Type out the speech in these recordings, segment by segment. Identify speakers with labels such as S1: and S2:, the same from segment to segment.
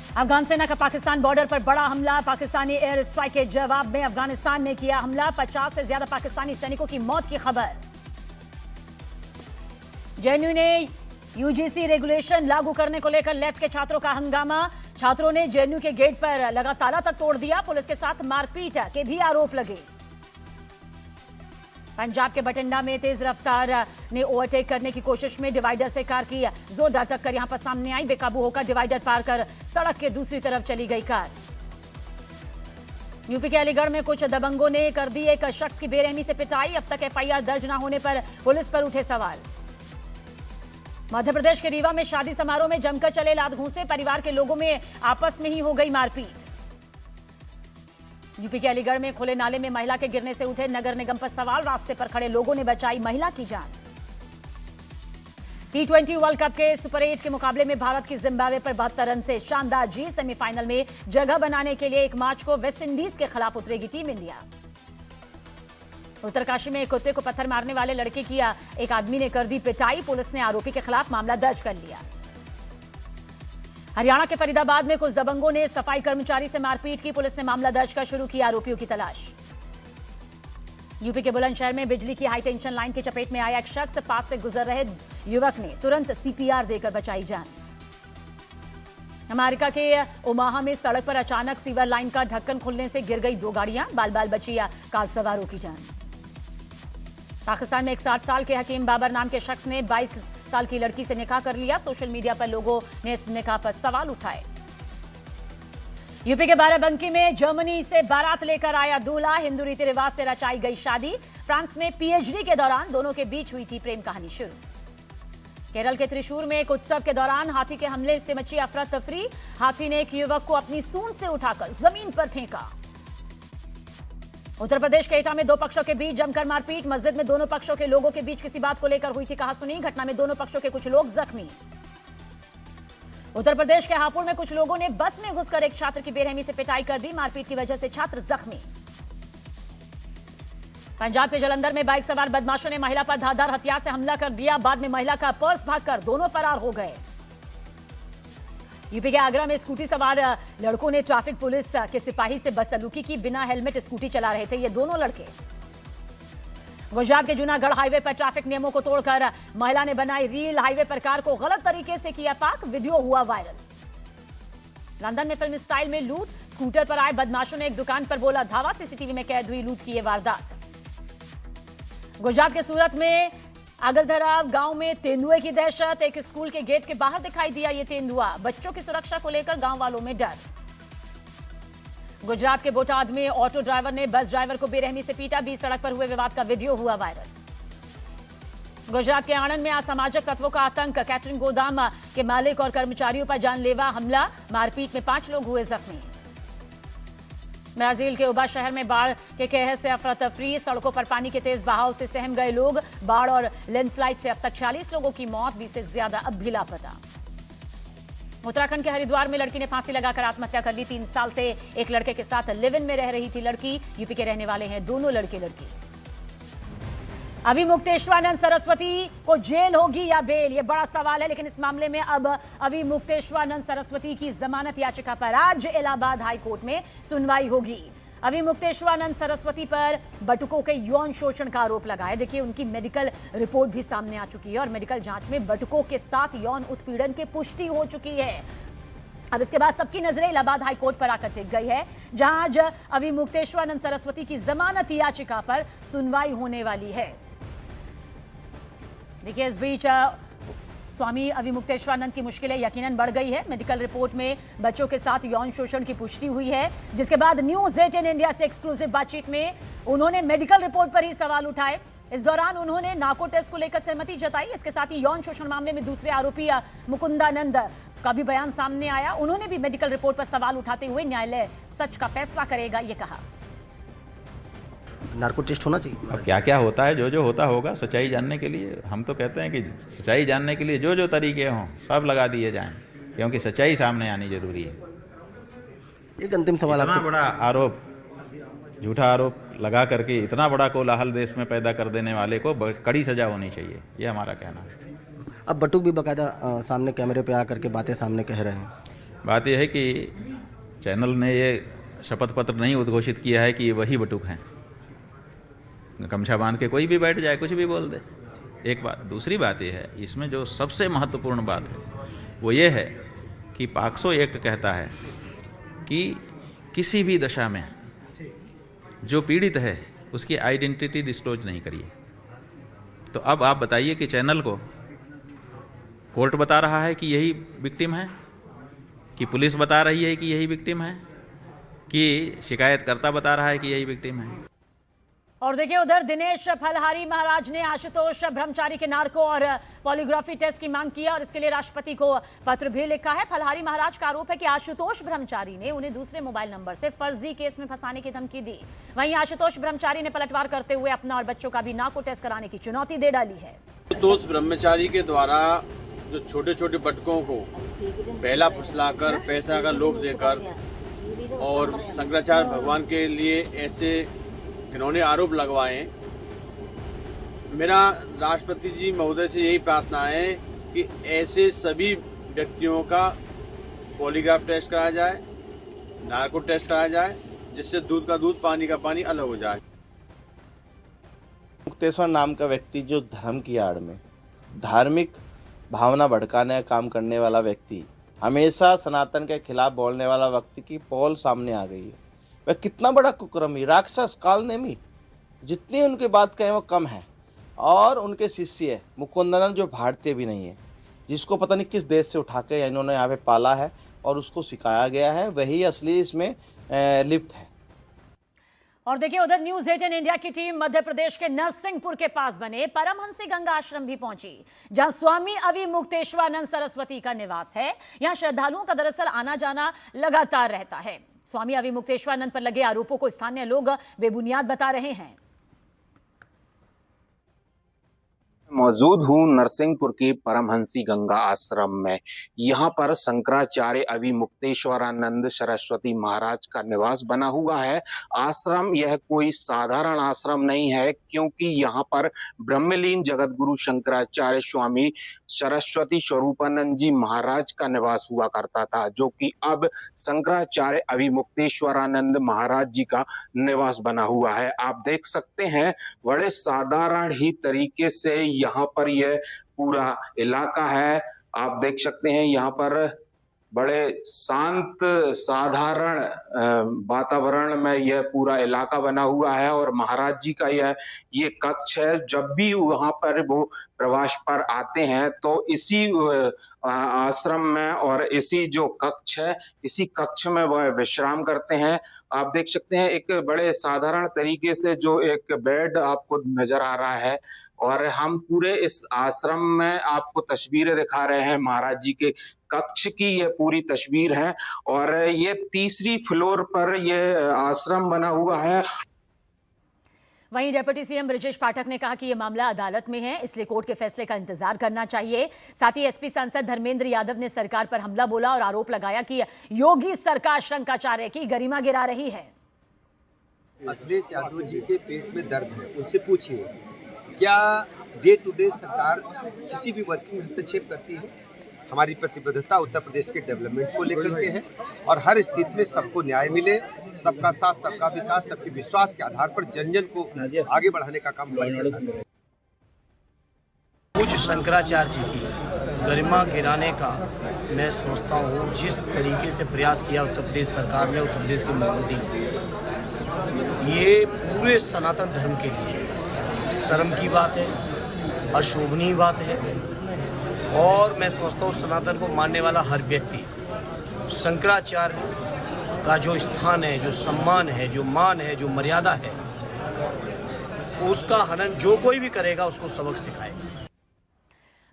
S1: अफगान सेना का पाकिस्तान बॉर्डर पर बड़ा हमला। पाकिस्तानी एयर स्ट्राइक के जवाब में अफगानिस्तान ने किया हमला। 50 से ज्यादा पाकिस्तानी सैनिकों की मौत की खबर। जेएनयू ने यूजीसी रेगुलेशन लागू करने को लेकर लेफ्ट के छात्रों का हंगामा। छात्रों ने जेएनयू के गेट पर लगा ताला तक तोड़ दिया। पुलिस के साथ मारपीट के भी आरोप लगे। पंजाब के बठिंडा में तेज रफ्तार ने ओवरटेक करने की कोशिश में डिवाइडर से कार की जोरदार टक्कर यहां पर सामने आई। बेकाबू होकर डिवाइडर पार कर सड़क के दूसरी तरफ चली गई कार। यूपी के अलीगढ़ में कुछ दबंगों ने कर दी एक शख्स की बेरहमी से पिटाई। अब तक एफआईआर दर्ज न होने पर पुलिस पर उठे सवाल। मध्य प्रदेश के रीवा में शादी समारोह में जमकर चले लात घूंसे। परिवार के लोगों में आपस में ही हो गई मारपीट। यूपी के अलीगढ़ में खुले नाले में महिला के गिरने से उठे नगर निगम पर सवाल। रास्ते पर खड़े लोगों ने बचाई महिला की जान। T20 वर्ल्ड कप के सुपर 8 के मुकाबले में भारत की जिम्बाब्वे पर 72 रन से शानदार जीत। सेमीफाइनल में जगह बनाने के लिए 1 मार्च को वेस्ट इंडीज के खिलाफ उतरेगी टीम इंडिया। उत्तरकाशी में एक कुत्ते को पत्थर मारने वाले लड़के की एक आदमी ने कर दी पिटाई। पुलिस ने आरोपी के खिलाफ मामला दर्ज कर लिया। हरियाणा के फरीदाबाद में कुछ दबंगों ने सफाई कर्मचारी से मारपीट की। पुलिस ने मामला दर्ज कर शुरू की आरोपियों की तलाश। यूपी के बुलंदशहर में बिजली की हाई टेंशन लाइन की चपेट में आया एक शख्स। पास से गुजर रहे युवक ने तुरंत सीपीआर देकर बचाई जान। अमेरिका के ओमाहा में सड़क पर अचानक सीवर लाइन का ढक्कन खुलने से गिर गई 2 गाड़ियां। बाल बाल बची कार सवारों की जान। पाकिस्तान में एक 60 साल के हकीम बाबर नाम के शख्स ने 22 साल की लड़की से निकाह कर लिया। सोशल मीडिया पर लोगों ने इस निकाह पर सवाल उठाए। यूपी के बाराबंकी में जर्मनी से बारात लेकर आया दूल्हा। हिंदू रीति रिवाज से रचाई गई शादी। फ्रांस में पीएचडी के दौरान दोनों के बीच हुई थी प्रेम कहानी शुरू। केरल के त्रिशूर में एक उत्सव के दौरान हाथी के हमले से मची अफरा तफरी। हाथी ने एक युवक को अपनी सूंड से उठाकर जमीन पर फेंका। उत्तर प्रदेश के एटा में 2 पक्षों के बीच जमकर मारपीट। मस्जिद में दोनों पक्षों के लोगों के बीच किसी बात को लेकर हुई थी कहासुनी। घटना में दोनों पक्षों के कुछ लोग जख्मी। उत्तर प्रदेश के हापुड़ में कुछ लोगों ने बस में घुसकर एक छात्र की बेरहमी से पिटाई कर दी। मारपीट की वजह से छात्र जख्मी। पंजाब के जालंधर में बाइक सवार बदमाशों ने महिला पर धारदार हथियार से हमला कर दिया। बाद में महिला का पर्स भागकर दोनों फरार हो गए। यूपी के आगरा में स्कूटी सवार लड़कों ने ट्रैफिक पुलिस के सिपाही से बदसलूकी की। बिना हेलमेट स्कूटी चला रहे थे ये दोनों लड़के। गुजरात के जूनागढ़ हाईवे पर ट्रैफिक नियमों को तोड़कर महिला ने बनाई रील। हाईवे पर कार को गलत तरीके से किया पार्क। वीडियो हुआ वायरल। लंदन में फिल्म स्टाइल में लूट। स्कूटर पर आए बदमाशों ने एक दुकान पर बोला धावा। सीसीटीवी में कैद हुई लूट की ये वारदात। गुजरात के सूरत में आगलधरा गांव में तेंदुए की दहशत। एक स्कूल के गेट के बाहर दिखाई दिया ये तेंदुआ। बच्चों की सुरक्षा को लेकर गांव वालों में डर। गुजरात के बोटाद में ऑटो ड्राइवर ने बस ड्राइवर को बेरहमी से पीटा। बीच सड़क पर हुए विवाद का वीडियो हुआ वायरल। गुजरात के आणंद में असामाजिक तत्वों का आतंक। कैटरिंग गोदाम के मालिक और कर्मचारियों पर जानलेवा हमला। मारपीट में 5 लोग हुए जख्मी। ब्राजील के उबा शहर में बाढ़ के कहर से अफरा तफरी। सड़कों पर पानी के तेज बहाव से सहम गए लोग। बाढ़ और लैंडस्लाइड से अब तक 46 लोगों की मौत। 20 से ज्यादा अब भी लापता। उत्तराखंड के हरिद्वार में लड़की ने फांसी लगाकर आत्महत्या कर ली। 3 साल से एक लड़के के साथ लिव इन में रह रही थी लड़की। यूपी के रहने वाले हैं दोनों लड़के लड़की। अभी मुक्तेश्वरानंद सरस्वती को जेल होगी या बेल, ये बड़ा सवाल है। लेकिन इस मामले में अब अभी मुक्तेश्वरानंद सरस्वती की जमानत याचिका पर आज इलाहाबाद हाई कोर्ट में सुनवाई होगी। अभी मुक्तेश्वरानंद सरस्वती पर बटुकों के यौन शोषण का आरोप लगा है। देखिए उनकी मेडिकल रिपोर्ट भी सामने आ चुकी है और मेडिकल जांच में बटुकों के साथ यौन उत्पीड़न की पुष्टि हो चुकी है। अब इसके बाद सबकी नजरें इलाहाबाद हाई कोर्ट पर आकर टिक गई है, जहां आज अभी मुक्तेश्वरानंद सरस्वती की जमानत याचिका पर सुनवाई होने वाली है। देखिए इस बीच स्वामी अभी मुक्तेश्वरानंद की मुश्किलें यकीनन बढ़ गई है। मेडिकल रिपोर्ट में बच्चों के साथ यौन शोषण की पुष्टि हुई है, जिसके बाद न्यूज़ 18 इंडिया से एक्सक्लूसिव बातचीत में उन्होंने मेडिकल रिपोर्ट पर ही सवाल उठाए। इस दौरान उन्होंने नार्को टेस्ट को लेकर सहमति जताई। इसके साथ ही यौन शोषण मामले में दूसरे आरोपी मुकुंदानंद का भी बयान सामने आया। उन्होंने भी मेडिकल रिपोर्ट पर सवाल उठाते हुए न्यायालय सच का फैसला करेगा ये कहा।
S2: नार्को टेस्ट होना चाहिए।
S3: अब क्या क्या होता है, जो जो होता होगा सच्चाई जानने के लिए। हम तो कहते हैं कि सच्चाई जानने के लिए जो जो तरीके हों सब लगा दिए जाएं, क्योंकि सच्चाई सामने आनी जरूरी है।
S2: एक अंतिम सवाल
S3: इतना बड़ा आरोप, झूठा आरोप लगा करके इतना बड़ा कोलाहल देश में पैदा कर देने वाले को कड़ी सजा होनी चाहिए, ये हमारा कहना है।
S2: अब बटुक भी बाकायदा सामने कैमरे पे आकर के बातें सामने कह रहे हैं।
S3: बात यह है कि चैनल ने ये शपथ पत्र नहीं उद्घोषित किया है कि ये वही बटुक हैं। गमछा बांध के कोई भी बैठ जाए, कुछ भी बोल दे, एक बात। दूसरी बात यह है, इसमें जो सबसे महत्वपूर्ण बात है वो ये है कि पॉक्सो एक्ट कहता है कि किसी भी दशा में जो पीड़ित है उसकी आइडेंटिटी डिस्क्लोज नहीं करिए। तो अब आप बताइए कि चैनल को कोर्ट बता रहा है कि यही विक्टिम है, कि पुलिस बता रही है कि यही विक्टिम है, कि शिकायतकर्ता बता रहा है कि यही विक्टिम है।
S1: और देखिए उधर दिनेश फलहारी महाराज ने आशुतोष ब्रह्मचारी के नार्को और पॉलीग्राफी टेस्ट की मांग की है और इसके लिए राष्ट्रपति को पत्र भी लिखा है। फलहारी महाराज का आरोप है कि आशुतोष ब्रह्मचारी ने उन्हें दूसरे मोबाइल नंबर से फर्जी केस में फंसाने की धमकी दी। वहीं आशुतोश ब्रह्मचारी ने पलटवार करते हुए अपना और बच्चों का भी नार्को टेस्ट कराने की चुनौती दे डाली है।
S4: आशुतोष ब्रह्मचारी के द्वारा जो छोटे छोटे बटकों को पहला फुसलाकर पैसा का लोभ देकर और शंकराचार्य भगवान के लिए ऐसे इन्होंने आरोप लगवाए, मेरा राष्ट्रपति जी महोदय से यही प्रार्थना है कि ऐसे सभी व्यक्तियों का पॉलीग्राफ टेस्ट कराया जाए, नार्को टेस्ट कराया जाए, जिससे दूध का दूध पानी का पानी अलग हो जाए।
S5: मुक्तेश्वर नाम का व्यक्ति जो धर्म की आड़ में धार्मिक भावना भड़काने का काम करने वाला व्यक्ति, हमेशा सनातन के खिलाफ बोलने वाला व्यक्ति की पोल सामने आ गई है। वह कितना बड़ा कुकर्मी, राक्षस, कालनेमी, जितनी उनकी बात कहें वो कम है। और उनके शिष्य मुकुंदन जो भारतीय भी नहीं है, जिसको पता नहीं किस देश से उठा के इन्होंने यहाँ पे पाला है और उसको सिखाया गया है, वही असली इसमें लिप्त है।
S1: और देखिए उधर न्यूज 18 इंडिया की टीम मध्य प्रदेश के नरसिंहपुर के पास बने परमहंसी गंगा आश्रम भी पहुंची, जहां स्वामी अविमुक्तेश्वरानंद सरस्वती का निवास है। यहां श्रद्धालुओं का दरअसल आना जाना लगातार रहता है। स्वामी अविमुक्तेश्वरानंद पर लगे आरोपों को स्थानीय लोग बेबुनियाद बता रहे हैं।
S6: मौजूद हूँ नरसिंहपुर के परमहंसी गंगा आश्रम में। यहाँ पर शंकराचार्य अविमुक्तेश्वरानंद सरस्वती महाराज का निवास बना हुआ है। आश्रम यह कोई साधारण आश्रम नहीं है, क्योंकि यहाँ पर ब्रह्मलीन जगतगुरु शंकराचार्य स्वामी सरस्वती स्वरूपानंद जी महाराज का निवास हुआ करता था, जो कि अब शंकराचार्य अविमुक्तेश्वरानंद महाराज जी का निवास बना हुआ है। आप देख सकते हैं बड़े साधारण ही तरीके से यहाँ पर यह पूरा इलाका है। आप देख सकते हैं यहाँ पर बड़े शांत साधारण वातावरण में यह पूरा इलाका बना हुआ है और महाराज जी का ये कक्ष है। जब भी वहां पर वो प्रवास पर आते हैं तो इसी आश्रम में और इसी जो कक्ष है, इसी कक्ष में वह विश्राम करते हैं। आप देख सकते हैं एक बड़े साधारण तरीके से जो एक बेड आपको नजर आ रहा है, और हम पूरे इस आश्रम में आपको तस्वीरें दिखा रहे हैं। महाराज जी के कक्ष की यह पूरी तस्वीर है और ये तीसरी फ्लोर पर यह आश्रम बना हुआ है।
S1: वहीं डिप्टी सीएम ब्रजेश पाठक ने कहा कि यह मामला अदालत में है, इसलिए कोर्ट के फैसले का इंतजार करना चाहिए। साथ ही एसपी सांसद धर्मेंद्र यादव ने सरकार पर हमला बोला और आरोप लगाया कि योगी सरकार शंकराचार्य की गरिमा गिरा रही है।
S7: अखिलेश यादव जी के पेट में दर्द है, उनसे पूछिए क्या डे टू डे सरकार किसी भी वर्ग में हस्तक्षेप करती है। हमारी प्रतिबद्धता उत्तर प्रदेश के डेवलपमेंट को लेकर के है और हर स्थिति में सबको न्याय मिले, सबका साथ, सबका विकास, सबके विश्वास के आधार पर जन जन को आगे बढ़ाने का काम हमारी सरकार है।
S8: पूज्य शंकराचार्य जी की गरिमा गिराने का मैं समझता हूँ जिस तरीके से प्रयास किया उत्तर प्रदेश सरकार ने, उत्तर प्रदेश के मुख्यमंत्री ने, ये पूरे सनातन धर्म के लिए शर्म की बात है, अशोभनीय बात है। और मैं समझता हूँ सनातन को मानने वाला हर व्यक्ति शंकराचार्य का जो स्थान है, जो सम्मान है, जो मान है, जो मर्यादा है, उसका हनन जो कोई भी करेगा उसको सबक सिखाएगा।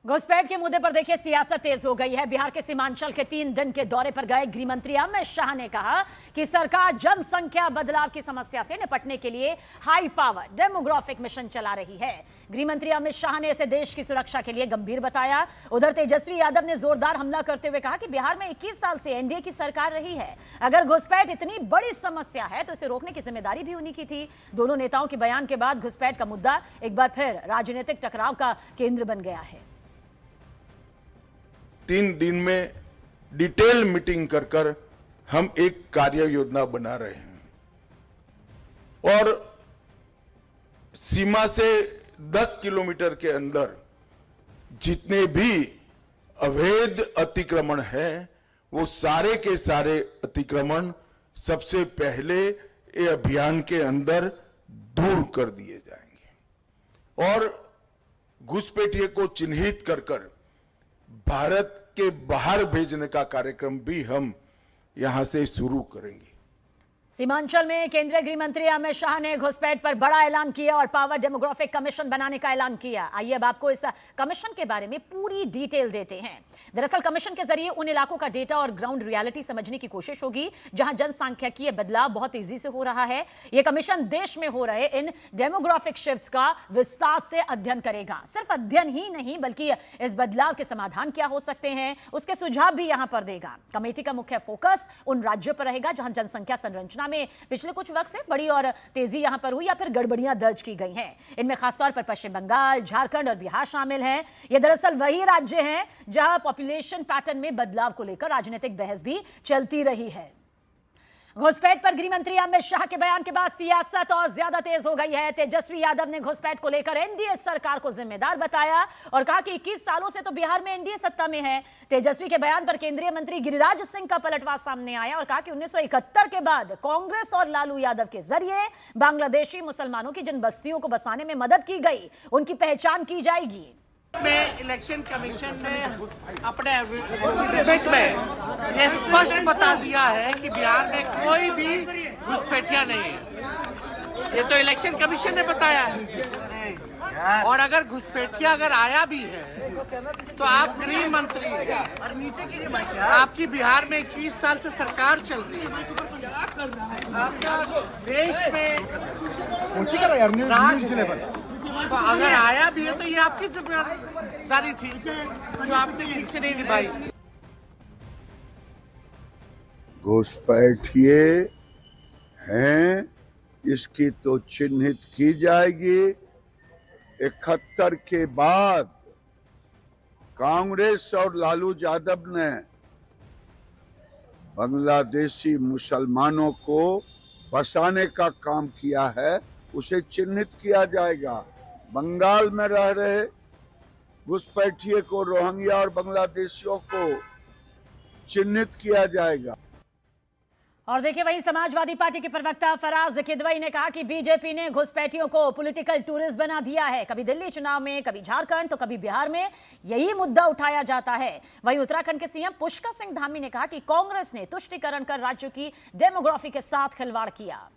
S1: घुसपैठ के मुद्दे पर देखिए सियासत तेज हो गई है। बिहार के सीमांचल के 3 दिन के दौरे पर गए गृह मंत्री अमित शाह ने कहा कि सरकार जनसंख्या बदलाव की समस्या से निपटने के लिए हाई पावर डेमोग्राफिक मिशन चला रही है। गृह मंत्री अमित शाह ने इसे देश की सुरक्षा के लिए गंभीर बताया। उधर तेजस्वी यादव ने जोरदार हमला करते हुए कहा कि बिहार में 21 साल से एनडीए की सरकार रही है। अगर घुसपैठ इतनी बड़ी समस्या है तो इसे रोकने की जिम्मेदारी भी उन्हीं की थी। दोनों नेताओं के बयान के बाद घुसपैठ का मुद्दा एक बार फिर राजनीतिक टकराव का केंद्र बन गया है।
S9: 3 दिन में डिटेल मीटिंग कर कर हम एक कार्य योजना बना रहे हैं और सीमा से 10 किलोमीटर के अंदर जितने भी अवैध अतिक्रमण है वो सारे के सारे अतिक्रमण सबसे पहले ये अभियान के अंदर दूर कर दिए जाएंगे और घुसपैठिए को चिन्हित कर कर भारत के बाहर भेजने का कार्यक्रम भी हम यहां से शुरू करेंगे।
S1: सीमांचल में केंद्रीय गृह मंत्री अमित शाह ने घुसपैठ पर बड़ा ऐलान किया और पावर डेमोग्राफिक कमीशन बनाने का ऐलान किया। आइए अब आपको इस कमीशन के बारे में पूरी डिटेल देते हैं। दरअसल कमीशन के जरिए उन इलाकों का डेटा और ग्राउंड रियलिटी समझने की कोशिश होगी जहां जनसांख्यिकीय बदलाव बहुत तेजी से हो रहा है। यह कमीशन देश में हो रहे इन डेमोग्राफिक शिफ्ट्स का विस्तार से अध्ययन करेगा। सिर्फ अध्ययन ही नहीं बल्कि इस बदलाव के समाधान क्या हो सकते हैं उसके सुझाव भी यहां पर देगा। कमेटी का मुख्य फोकस उन राज्यों पर रहेगा जहां जनसंख्या संरचना में पिछले कुछ वक्त से बड़ी और तेजी यहां पर हुई या फिर गड़बड़ियां दर्ज की गई हैं। इनमें खासतौर पर पश्चिम बंगाल, झारखंड और बिहार शामिल हैं। ये दरअसल वही राज्य हैं जहां पॉपुलेशन पैटर्न में बदलाव को लेकर राजनीतिक बहस भी चलती रही है। घुसपैठ पर गृह मंत्री अमित शाह के बयान के बाद सियासत और ज्यादा तेज हो गई है। तेजस्वी यादव ने घुसपैठ को लेकर एनडीए सरकार को जिम्मेदार बताया और कहा कि 21 सालों से तो बिहार में एनडीए सत्ता में है। तेजस्वी के बयान पर केंद्रीय मंत्री गिरिराज सिंह का पलटवार सामने आया और कहा कि 1971 के बाद कांग्रेस और लालू यादव के जरिए बांग्लादेशी मुसलमानों की जिन बस्तियों को बसाने में मदद की गई उनकी पहचान की जाएगी।
S10: में इलेक्शन कमीशन ने अपने एफिडेविट में ये स्पष्ट बता दिया है कि बिहार में कोई भी घुसपैठिया नहीं है। ये तो इलेक्शन कमीशन ने बताया है। और अगर घुसपैठिया अगर आया भी है तो आप गृह मंत्री आपकी बिहार में 21 साल से सरकार चल रही है। आपका देश में तो अगर आया भी है तो ये आपकी जिम्मेदारी थी जो आपने ठीक से नहीं निभाई।
S11: घुसपैठिए हैं इसकी तो चिन्हित की जाएगी। 71 के बाद कांग्रेस और लालू यादव ने बांग्लादेशी मुसलमानों को बसाने का काम किया है, उसे चिन्हित किया जाएगा। बंगाल में रह रहे घुसपैठिए को, रोहिंग्या और बांग्लादेशियों को चिन्हित किया जाएगा।
S1: और देखिए वही समाजवादी पार्टी के प्रवक्ता फराज किदवई ने कहा कि बीजेपी ने घुसपैठियों को पॉलिटिकल टूरिस्ट बना दिया है। कभी दिल्ली चुनाव में, कभी झारखंड तो कभी बिहार में यही मुद्दा उठाया जाता है। वहीं उत्तराखंड के सीएम पुष्कर सिंह धामी ने कहा कि कांग्रेस ने तुष्टीकरण कर राज्यों की डेमोग्राफी के साथ खिलवाड़ किया।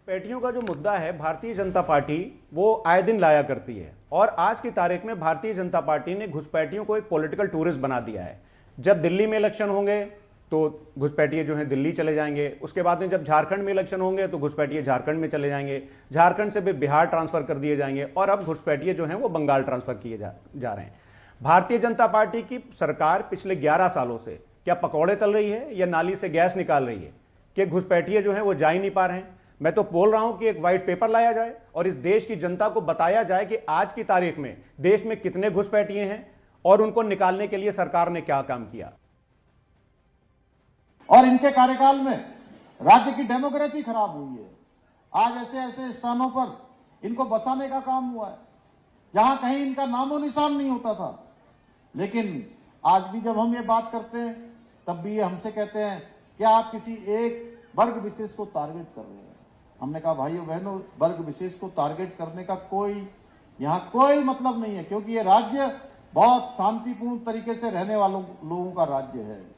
S12: घुसपैठियों का जो मुद्दा है भारतीय जनता पार्टी वो आए दिन लाया करती है और आज की तारीख में भारतीय जनता पार्टी ने घुसपैठियों को एक पॉलिटिकल टूरिस्ट बना दिया है। जब दिल्ली में इलेक्शन होंगे तो घुसपैठिए जो हैं दिल्ली चले जाएंगे, उसके बाद में जब झारखंड में इलेक्शन होंगे तो घुसपैठिए झारखंड में चले जाएंगे, झारखंड से भी बिहार ट्रांसफर कर दिए जाएंगे और अब घुसपैठिए जो हैं वो बंगाल ट्रांसफर किए जा रहे हैं। भारतीय जनता पार्टी की सरकार पिछले 11 सालों से क्या पकौड़े तल रही है या नाली से गैस निकाल रही है कि घुसपैठिए जो हैं वो जा ही नहीं पा रहे हैं। मैं तो बोल रहा हूं कि एक व्हाइट पेपर लाया जाए और इस देश की जनता को बताया जाए कि आज की तारीख में देश में कितने घुसपैठिए हैं और उनको निकालने के लिए सरकार ने क्या काम किया।
S13: और इनके कार्यकाल में राज्य की डेमोग्राफी खराब हुई है। आज ऐसे ऐसे स्थानों पर इनको बसाने का काम हुआ है जहां कहीं इनका नामो निशान नहीं होता था। लेकिन आज भी जब हम ये बात करते हैं तब भी ये हमसे कहते हैं कि आप किसी एक वर्ग विशेष को टारगेट कर रहे हैं। हमने कहा भाइयों बहनों, वर्ग विशेष को टारगेट करने का यहाँ कोई मतलब नहीं है, क्योंकि ये राज्य बहुत शांतिपूर्ण तरीके से रहने वालों लोगों का राज्य है।